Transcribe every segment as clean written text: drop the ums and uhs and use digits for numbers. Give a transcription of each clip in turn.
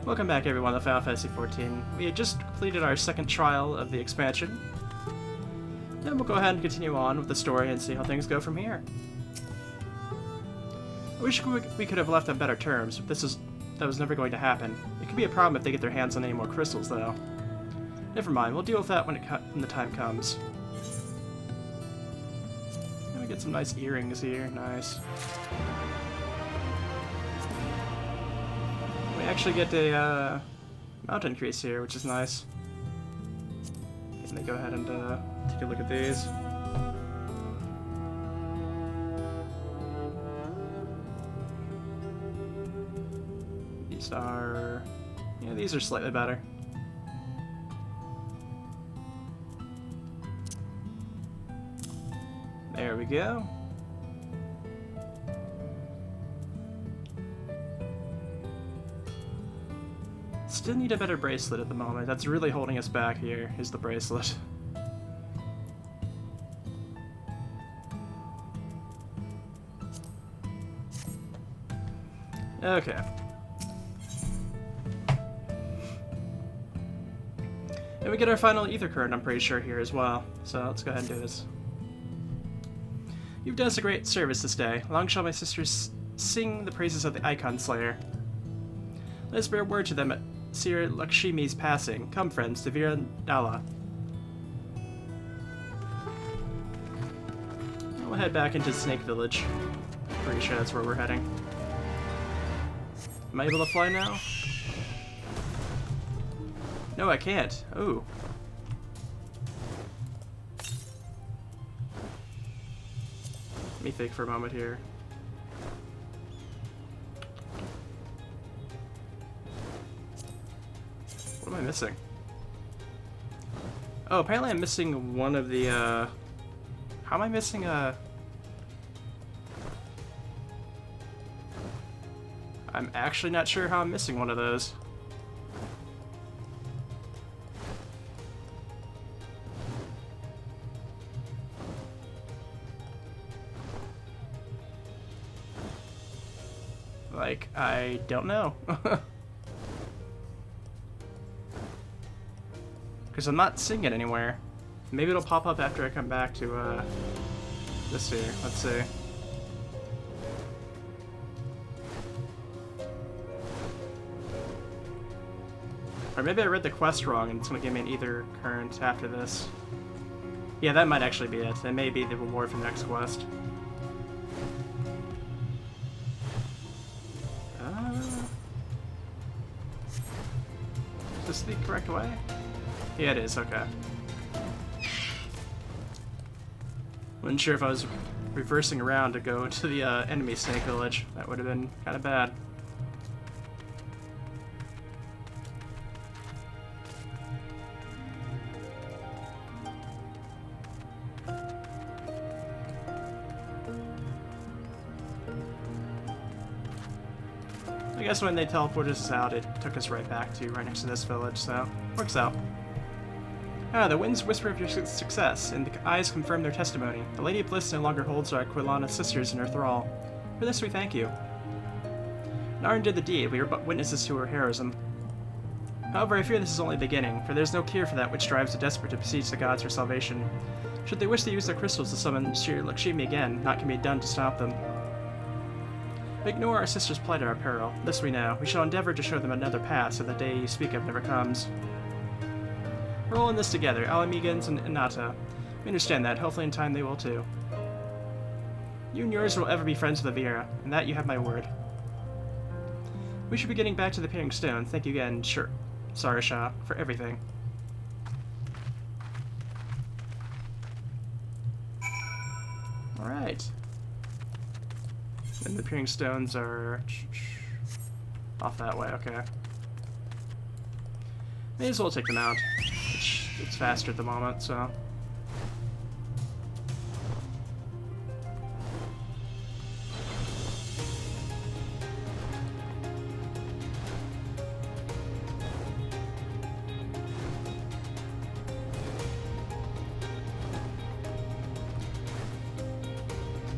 Welcome back everyone to Final Fantasy XIV. We had just completed our second trial of the expansion. Then we'll go ahead and continue on with the story and see how things go from here. I wish we could have left on better terms, but that was never going to happen. It could be a problem if they get their hands on any more crystals, though. Never mind, we'll deal with that when the time comes. And we get some nice earrings here, nice. We actually get a mount increase here, which is nice. Let me go ahead and take a look at these. These are... yeah, these are slightly better. There we go. Still need a better bracelet at the moment. That's really holding us back here, is the bracelet. Okay. And we get our final ether current, I'm pretty sure, here as well. So let's go ahead and do this. You've done us a great service this day. Long shall my sisters sing the praises of the Icon Slayer. Let us bear word to them at Sir Lakshmi's passing. Come, friends, to Virandala. We'll head back into Snake Village. Pretty sure that's where we're heading. Am I able to fly now? No, I can't. Ooh. Let me think for a moment here. What am I missing? Oh, apparently I'm missing one of the, How am I missing I'm actually not sure how I'm missing one of those. Like, I don't know. Because I'm not seeing it anywhere. Maybe it'll pop up after I come back to, this here. Let's see. Or maybe I read the quest wrong and it's going to give me an ether current after this. Yeah, that might actually be it. It may be the reward for the next quest. Is this the correct way? Yeah, it is. Okay. Wasn't sure if I was reversing around to go to the enemy Snake Village. That would have been kind of bad. I guess when they teleported us out, it took us right back to right next to this village, so works out. Ah, the winds whisper of your success, and the eyes confirm their testimony. The Lady of Bliss no longer holds our Quilana sisters in her thrall. For this we thank you. Narn did the deed, we were but witnesses to her heroism. However, I fear this is only the beginning, for there is no cure for that which drives the desperate to beseech the gods for salvation. Should they wish to use their crystals to summon Sir Lakshmi again, naught can be done to stop them. We ignore our sister's plight at our peril. This we know. We shall endeavor to show them another path so the day you speak of never comes. We're all in this together, Alamigans and Inata. We understand that. Hopefully in time they will too. You and yours will ever be friends with Avira, and that you have my word. We should be getting back to the Peering Stone. Thank you again, Sarisha, for everything. Alright. And the Peering Stones are off that way, okay. May as well take them out. It's faster at the moment, so.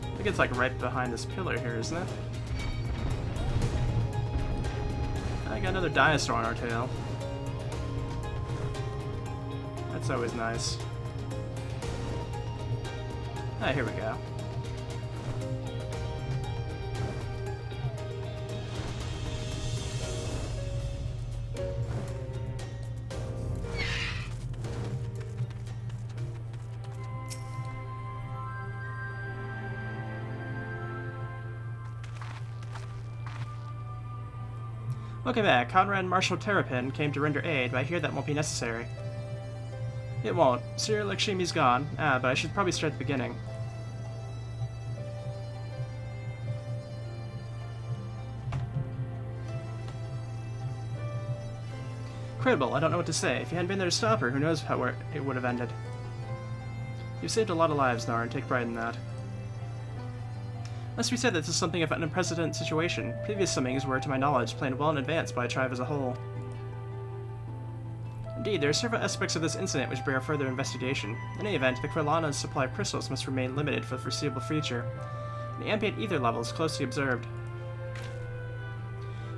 I think it's like right behind this pillar here, isn't it? I got another dinosaur on our tail. That's always nice. Ah, here we go. Welcome back. Conrad Marshal Terrapin came to render aid, but I hear that won't be necessary. It won't. Sir Lakshmi's gone. Ah, but I should probably start at the beginning. Incredible, I don't know what to say. If you hadn't been there to stop her, who knows how it would have ended. You've saved a lot of lives, Nar, and take pride in that. Must be said that this is something of an unprecedented situation. Previous summings were, to my knowledge, planned well in advance by a tribe as a whole. Indeed, there are several aspects of this incident which bear further investigation. In any event, the Krillana's supply of crystals must remain limited for the foreseeable future, and the ambient ether level is closely observed.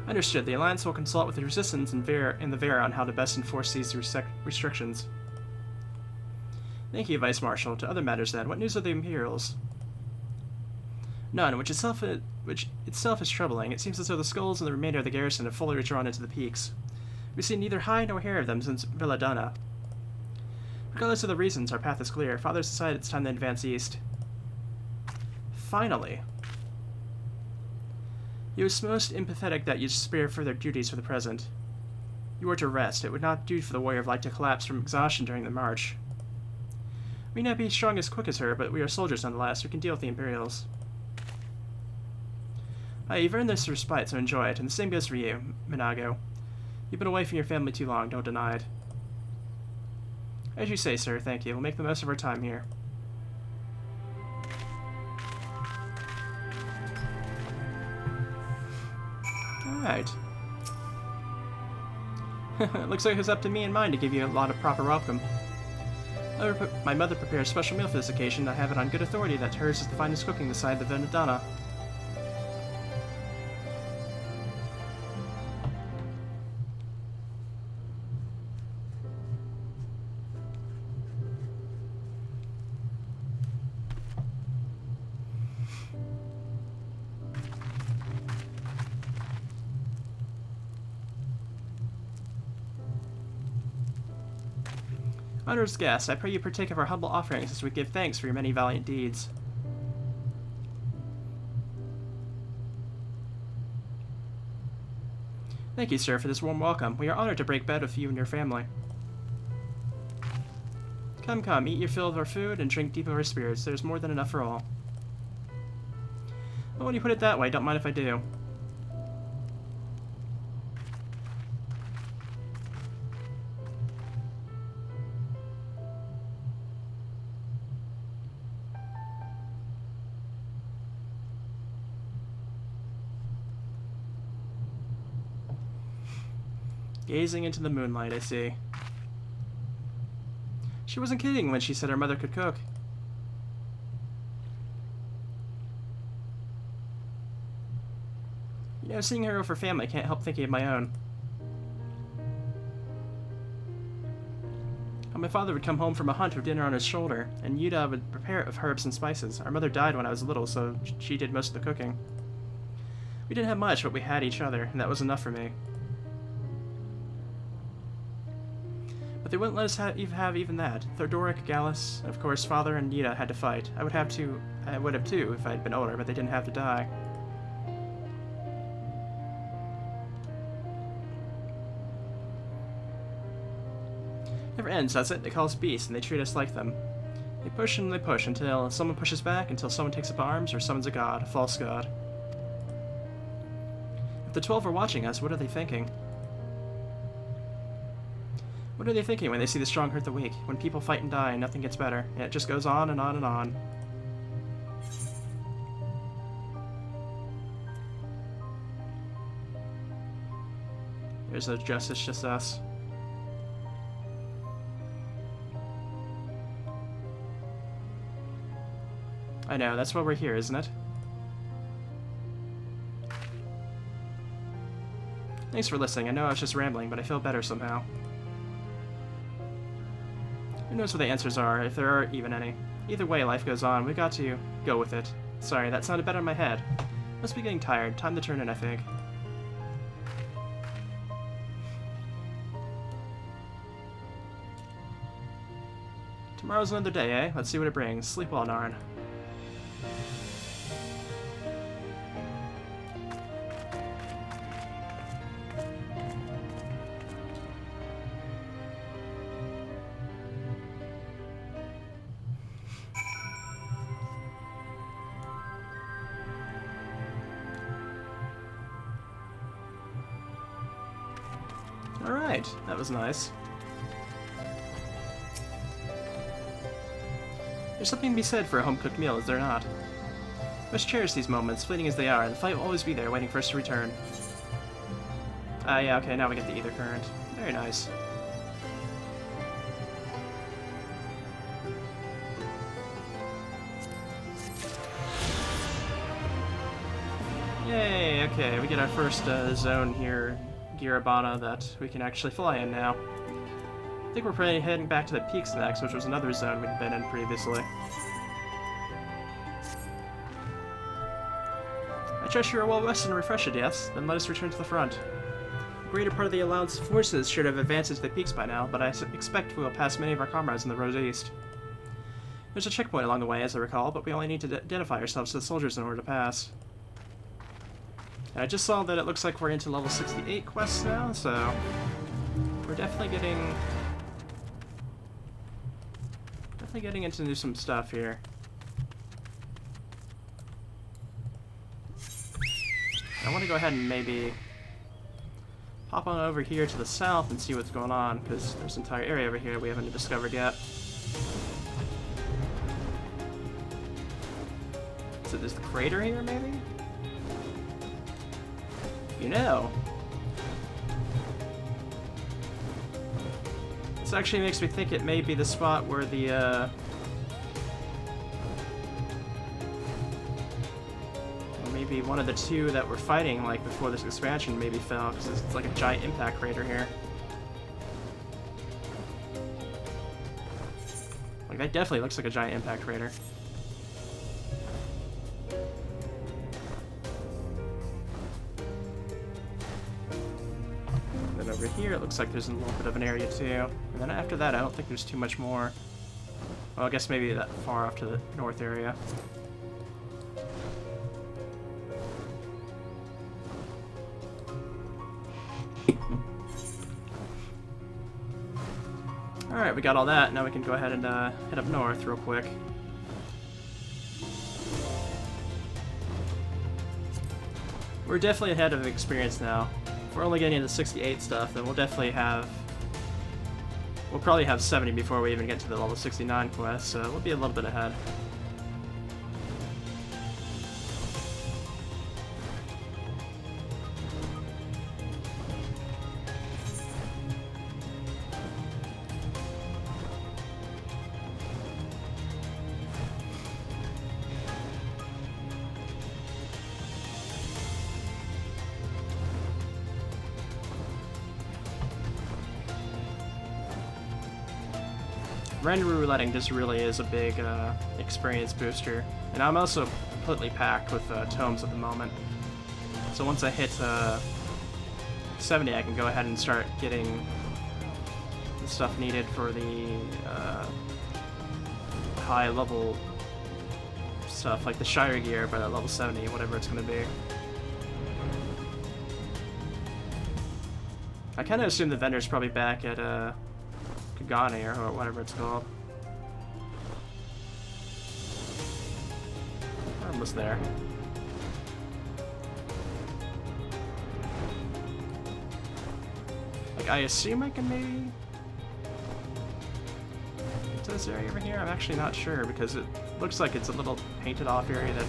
Understood. The Alliance will consult with the Resistance and the Vera on how to best enforce these restrictions. Thank you, Vice Marshal. To other matters, then, what news of the Imperials? None, which itself is troubling. It seems as though the skulls and the remainder of the garrison have fully withdrawn into the peaks. We've seen neither hide nor hair of them since Villadana. Regardless of the reasons, our path is clear. Father's decided it's time to advance east. Finally. It was most empathetic that you spare further duties for the present. You were to rest. It would not do for the warrior of light to collapse from exhaustion during the march. We may not be strong as quick as her, but we are soldiers nonetheless. We can deal with the Imperials. You've earned this respite, so enjoy it, and the same goes for you, Minago. You've been away from your family too long, don't deny it. As you say, sir, thank you. We'll make the most of our time here. Alright. Looks like it's up to me and mine to give you a lot of proper welcome. My mother prepared a special meal for this occasion. I have it on good authority that hers is the finest cooking this side of the Venadana. Honored guest, I pray you partake of our humble offerings as we give thanks for your many valiant deeds. Thank you, sir, for this warm welcome. We are honored to break bread with you and your family. Come, come, eat your fill of our food and drink deep of our spirits. There's more than enough for all. Well, when you put it that way, don't mind if I do. Gazing into the moonlight, I see. She wasn't kidding when she said her mother could cook. You know, seeing her over family, I can't help thinking of my own. How my father would come home from a hunt with dinner on his shoulder, and Yuda would prepare it with herbs and spices. Our mother died when I was little, so she did most of the cooking. We didn't have much, but we had each other, and that was enough for me. But they wouldn't let us have even that. Thordoric, Gallus, and of course Father and Nita had to fight. I would have too if I had been older, but they didn't have to die. Never ends, does it? They call us beasts, and they treat us like them. They push and they push until someone pushes back, until someone takes up arms, or summons a god, a false god. If the 12 are watching us, what are they thinking? What are they thinking when they see the strong hurt the weak? When people fight and die and nothing gets better, and it just goes on and on and on. There's no justice, just us. I know, that's why we're here, isn't it? Thanks for listening. I know I was just rambling, but I feel better somehow. Who knows what the answers are, if there are even any. Either way, life goes on. We've got to go with it. Sorry, that sounded better in my head. Must be getting tired. Time to turn in, I think. Tomorrow's another day, eh? Let's see what it brings. Sleep well, Narn. Alright, that was nice. There's something to be said for a home-cooked meal, is there not? I must cherish these moments, fleeting as they are, and the fight will always be there, waiting for us to return. Yeah, okay, now we get the ether current. Very nice. Yay, okay, we get our first zone here, Girabana, that we can actually fly in now. I think we're probably heading back to the peaks next, which was another zone we'd been in previously. I trust you are well rested and refreshed, yes? Then let us return to the front. The greater part of the Alliance forces should have advanced into the peaks by now, but I expect we will pass many of our comrades in the road east. There's a checkpoint along the way, as I recall, but we only need to identify ourselves to the soldiers in order to pass. And I just saw that it looks like we're into level 68 quests now, so we're definitely getting into some stuff here. I want to go ahead and maybe pop on over here to the south and see what's going on, because there's an entire area over here we haven't discovered yet. So there's the crater here, maybe? You know. This actually makes me think it may be the spot where the, or maybe one of the two that were fighting, like, before this expansion maybe fell, because it's like a giant impact crater here. Like, that definitely looks like a giant impact crater. Over here, it looks like there's a little bit of an area too. And then after that, I don't think there's too much more. Well, I guess maybe that far off to the north area. Alright, we got all that. Now we can go ahead and head up north real quick. We're definitely ahead of experience now. If we're only getting into 68 stuff, then we'll definitely have... We'll probably have 70 before we even get to the level 69 quest, so we'll be a little bit ahead. Random rouletting just really is a big experience booster, and I'm also completely packed with tomes at the moment. So once I hit 70, I can go ahead and start getting the stuff needed for the high level stuff, like the Shire gear, but at level 70, whatever it's going to be. I kind of assume the vendor's probably back at Kagane or whatever it's called. We're almost there. Like, I assume I can maybe get to this area over here? I'm actually not sure, because it looks like it's a little painted off area that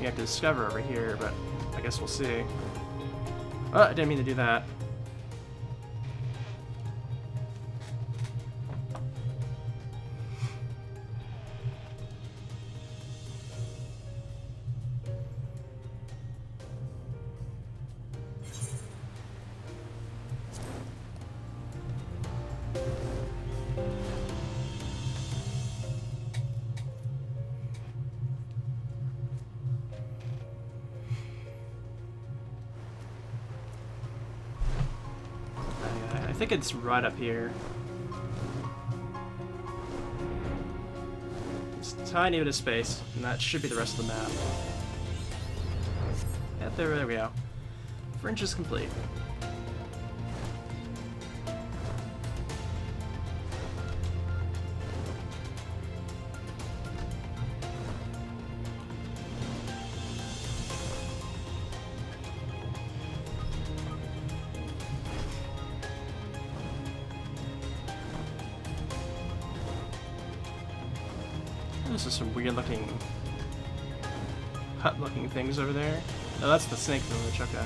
you have to discover over here, but I guess we'll see. Oh, I didn't mean to do that. think it's right up here. It's a tiny bit of space, and that should be the rest of the map. Yeah, there we go. Fringe is complete. There's some weird-looking, hut-looking things over there. Oh, that's the snake village. Okay.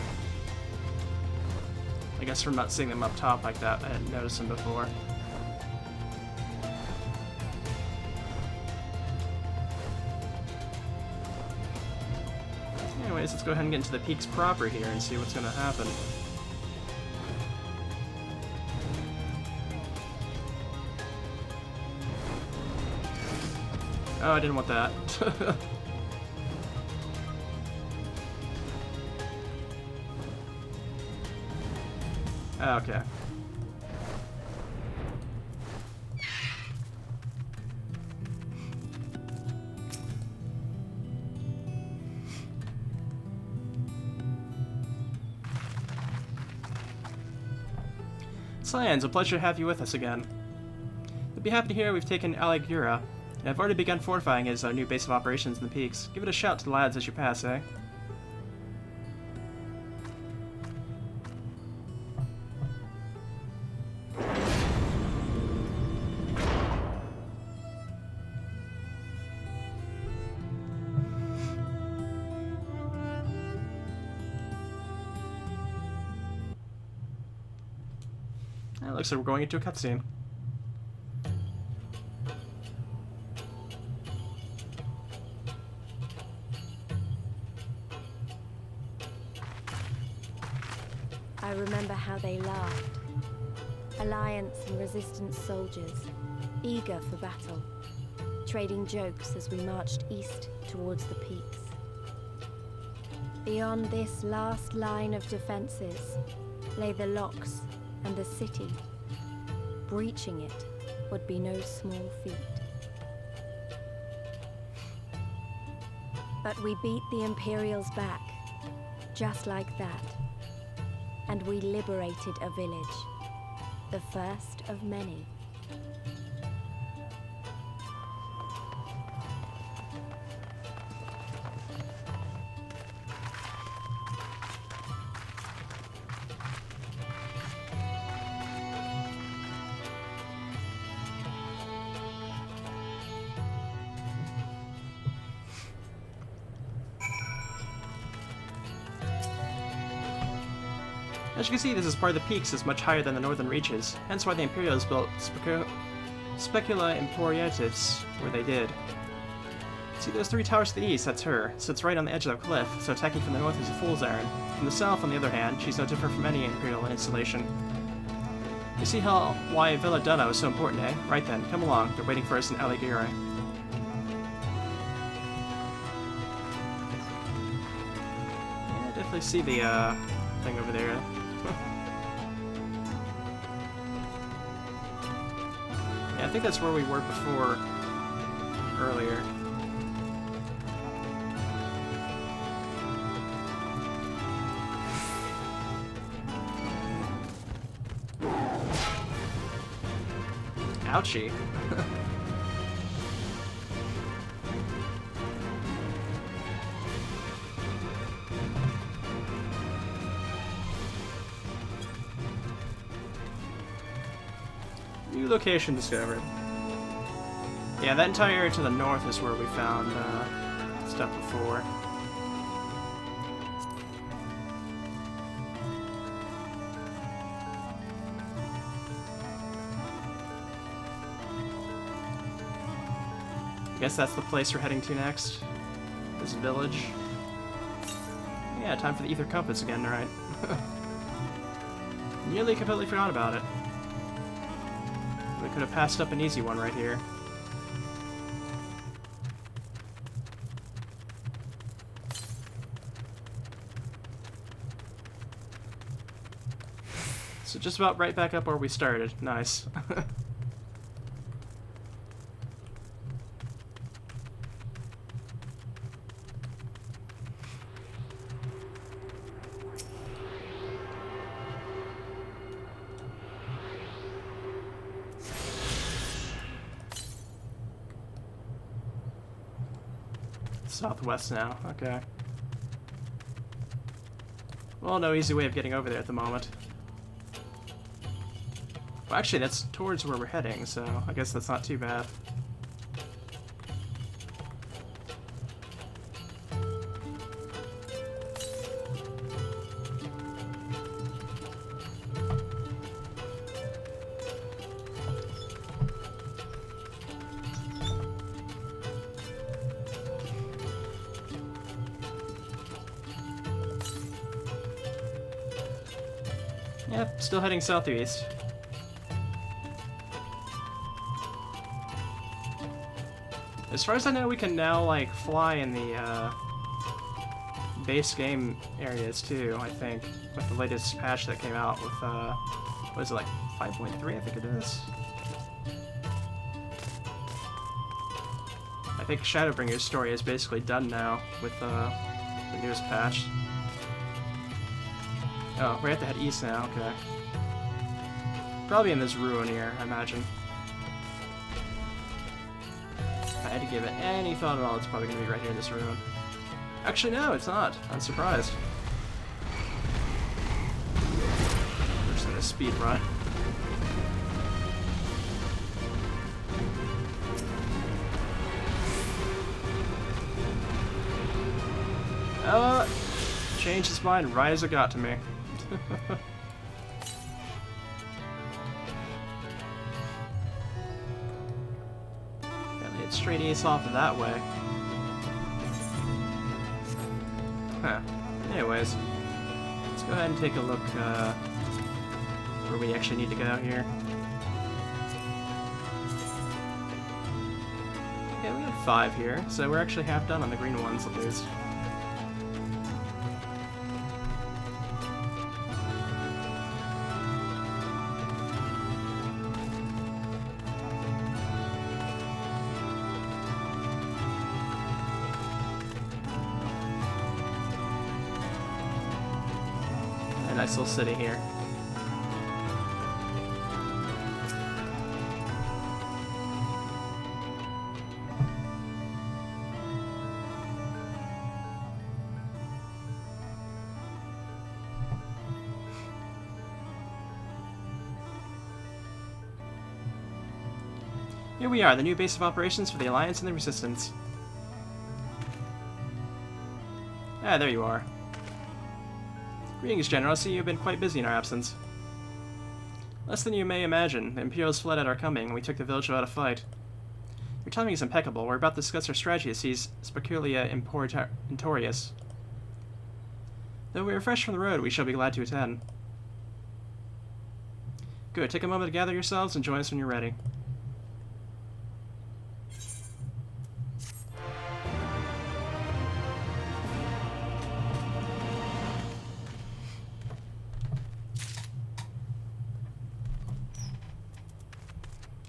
I guess from not seeing them up top like that, I hadn't noticed them before. Anyways, let's go ahead and get into the peaks proper here and see what's going to happen. Oh, I didn't want that. Okay. Science, a pleasure to have you with us again. You'll be happy to hear we've taken Aligura, and I've already begun fortifying it as our new base of operations in the peaks. Give it a shout to the lads as you pass, eh? It looks like we're going into a cutscene. I remember how they laughed. Alliance and Resistance soldiers, eager for battle, trading jokes as we marched east towards the peaks. Beyond this last line of defenses lay the locks and the city. Breaching it would be no small feat. But we beat the Imperials back, just like that. And we liberated a village, the first of many. As you can see, this is part of the peaks is much higher than the northern reaches, hence why the Imperials built Specula Imperiatus where they did. See those three towers to the east? That's her. It sits right on the edge of the cliff, so attacking from the north is a fool's errand. From the south, on the other hand, she's no different from any Imperial installation. You see why Villa Duna is so important, eh? Right then, come along. They're waiting for us in Aligura. Yeah, I definitely see the thing over there. Yeah, I think that's where we were before, earlier. Ouchie. New location discovered. Yeah, that entire area to the north is where we found stuff before. I guess that's the place we're heading to next. This village. Yeah, time for the ether compass again, right? Nearly completely forgot about it. We could have passed up an easy one right here. So just about right back up where we started. Nice. Southwest now, okay. Well, no easy way of getting over there at the moment. Well, actually, that's towards where we're heading, so I guess that's not too bad. Yep, still heading southeast. As far as I know, we can now, like, fly in the, base game areas, too, I think, with the latest patch that came out with, what is it, like, 5.3, I think it is? I think Shadowbringer's story is basically done now with, the newest patch. Oh, we have to head east now, okay. Probably in this ruin here, I imagine. If I had to give it any thought at all, it's probably going to be right here in this ruin. Actually, no, it's not. I'm surprised. We're just in a speed run. Changed his mind right as it got to me. Gotta hit straight east off of that way. Huh. Anyways, let's go ahead and take a look where we actually need to go here. Yeah, we got 5 here, so we're actually half done on the green ones at least. Nice little city here. Here we are, the new base of operations for the Alliance and the Resistance. Ah, there you are. Greetings, General. I see you've been quite busy in our absence. Less than you may imagine, the Imperials fled at our coming, and we took the village without a fight. Your timing is impeccable. We're about to discuss our strategy to seize Speculia Intorius. Though we are fresh from the road, we shall be glad to attend. Good. Take a moment to gather yourselves and join us when you're ready.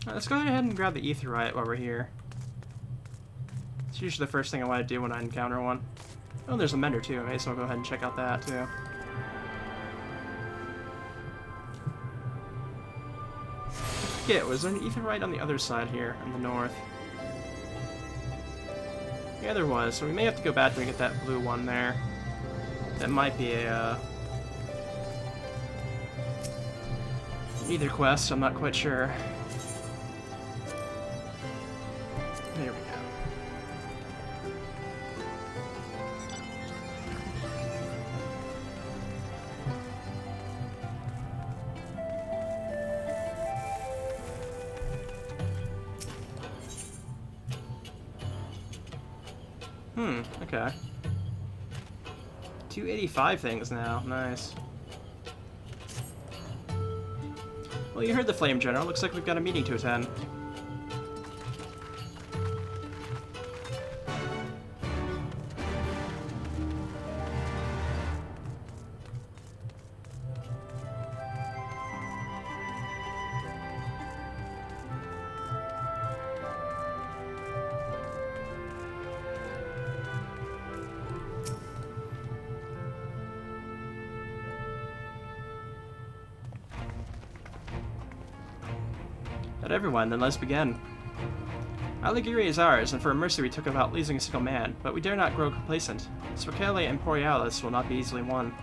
Let's go ahead and grab the Aetheryte while we're here. It's usually the first thing I want to do when I encounter one. Oh, there's a Mender too, okay, so I'll go ahead and check out that too. Yeah, was there an Aetheryte on the other side here, in the north? Yeah, there was, so we may have to go back and get that blue one there. That might be a, either quest, I'm not quite sure. There we go. Okay. 285 things now. Nice. Well, you heard the Flame General. Looks like we've got a meeting to attend. But everyone, then let's begin. Alighieri is ours, and for a mercy we took without losing a single man, but we dare not grow complacent. Spicale Imperialis will not be easily won.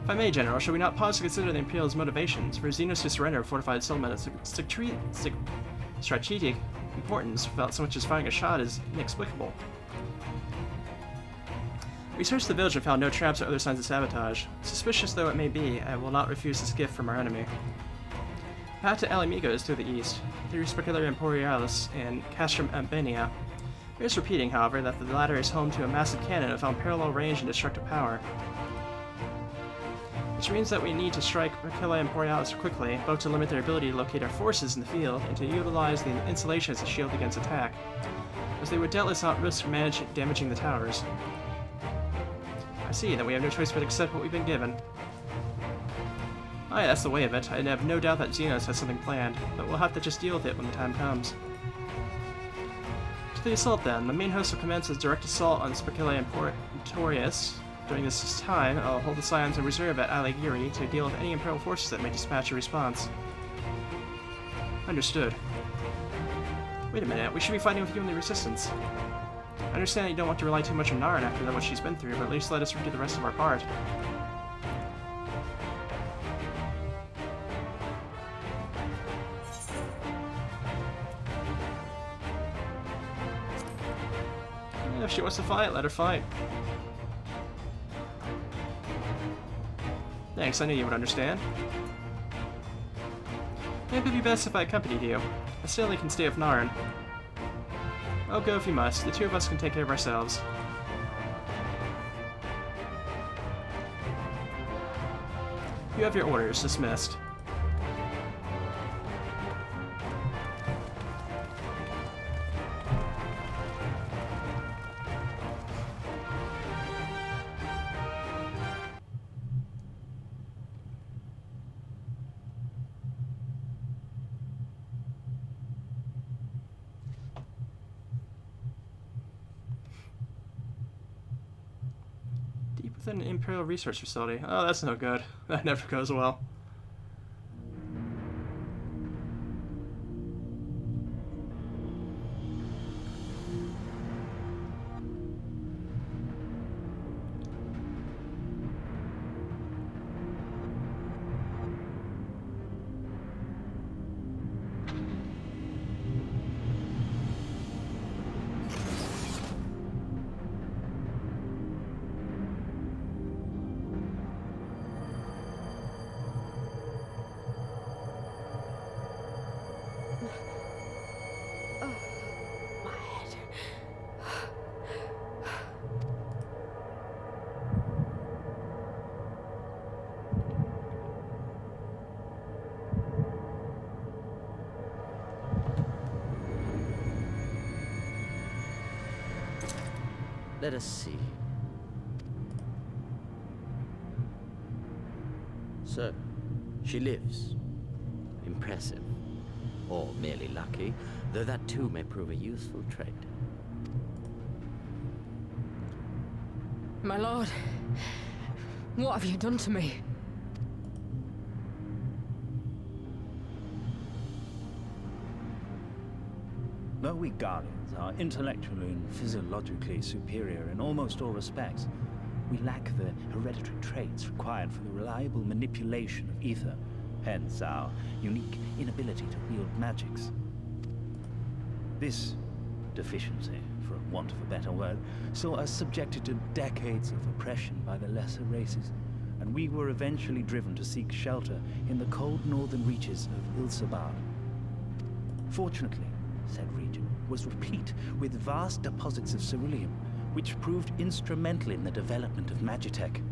If I may, General, shall we not pause to consider the Imperial's motivations? For Xenos to surrender a fortified settlement of strategic importance without so much as firing a shot is inexplicable. We searched the village and found no traps or other signs of sabotage. Suspicious though it may be, I will not refuse this gift from our enemy. The path to Alamigo is to the east, through Spicale Imperialis and Castrum Albania. It is repeating, however, that the latter is home to a massive cannon of unparalleled range and destructive power. Which means that we need to strike Spicale Imperialis quickly, both to limit their ability to locate our forces in the field and to utilize the insulation as a shield against attack, as they would doubtless not risk damaging the towers. I see, then we have no choice but to accept what we've been given. Aye, that's the way of it. I have no doubt that Xenos has something planned, but we'll have to just deal with it when the time comes. To the assault then. The main host will commence its direct assault on Spicale Imperialis. During this time, I'll hold the Scions in reserve at Alighieri to deal with any Imperial forces that may dispatch a response. Understood. Wait a minute, we should be fighting with you in the Resistance. I understand that you don't want to rely too much on Naren after what she's been through, but at least let us do the rest of our part. If she wants to fight, let her fight. Thanks, I knew you would understand. Maybe it'd be best if I accompanied you. I still can stay with Naren. Oh, go if you must. The two of us can take care of ourselves. You have your orders. Dismissed. Within an Imperial research facility. Oh, that's no good. That never goes well. Let us see. So, she lives. Impressive. Or merely lucky, though that too may prove a useful trait. My lord, what have you done to me? Though we Guardians are intellectually and physiologically superior in almost all respects, we lack the hereditary traits required for the reliable manipulation of ether, hence our unique inability to wield magics. This deficiency, for want of a better word, saw us subjected to decades of oppression by the lesser races, and we were eventually driven to seek shelter in the cold northern reaches of Ilsabard. Fortunately, said region was replete with vast deposits of ceruleum, which proved instrumental in the development of Magitech,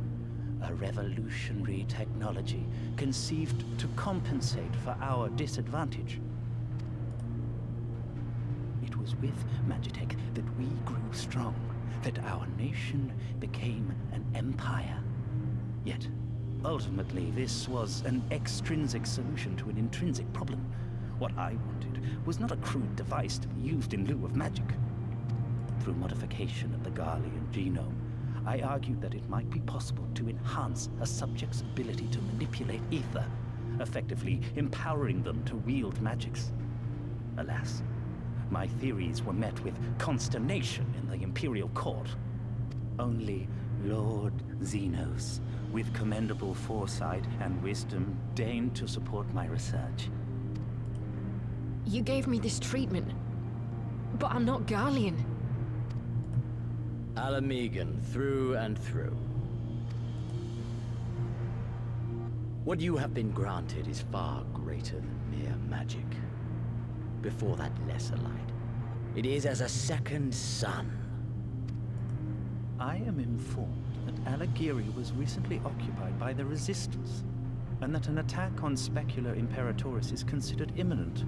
a revolutionary technology conceived to compensate for our disadvantage. It was with Magitech that we grew strong, that our nation became an empire. Yet, ultimately, this was an extrinsic solution to an intrinsic problem. What I wanted was not a crude device to be used in lieu of magic. Through modification of the Garlean genome, I argued that it might be possible to enhance a subject's ability to manipulate ether, effectively empowering them to wield magics. Alas, my theories were met with consternation in the Imperial Court. Only Lord Xenos, with commendable foresight and wisdom, deigned to support my research. You gave me this treatment, but I'm not Garlean. Alamegan, through and through. What you have been granted is far greater than mere magic. Before that lesser light, it is as a second sun. I am informed that Alighieri was recently occupied by the Resistance, and that an attack on Specular Imperatoris is considered imminent.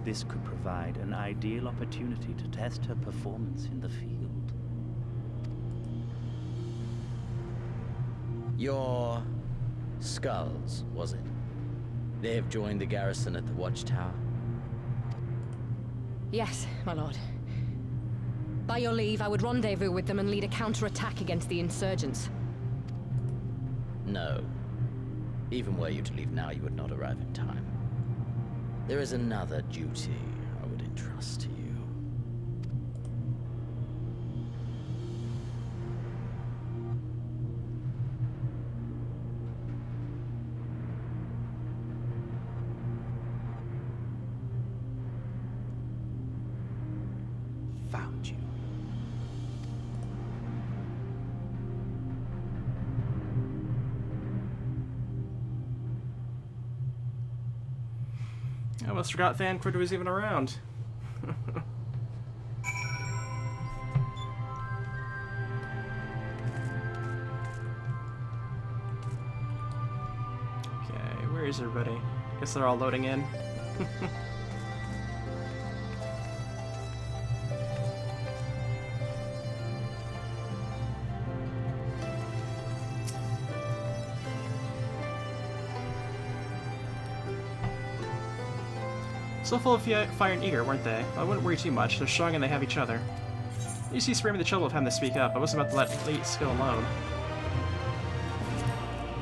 This could provide an ideal opportunity to test her performance in the field. Your skulls, was it? They have joined the garrison at the Watchtower? Yes, my lord. By your leave, I would rendezvous with them and lead a counterattack against the insurgents. No. Even were you to leave now, you would not arrive in time. There is another duty I would entrust to you. Found you. I almost forgot Thancred was even around. Okay, where is everybody? Guess they're all loading in. So full of fire and eager, weren't they? I wouldn't worry too much. They're strong and they have each other. You see, sparing me the trouble of having to speak up. I wasn't about to let late skill alone.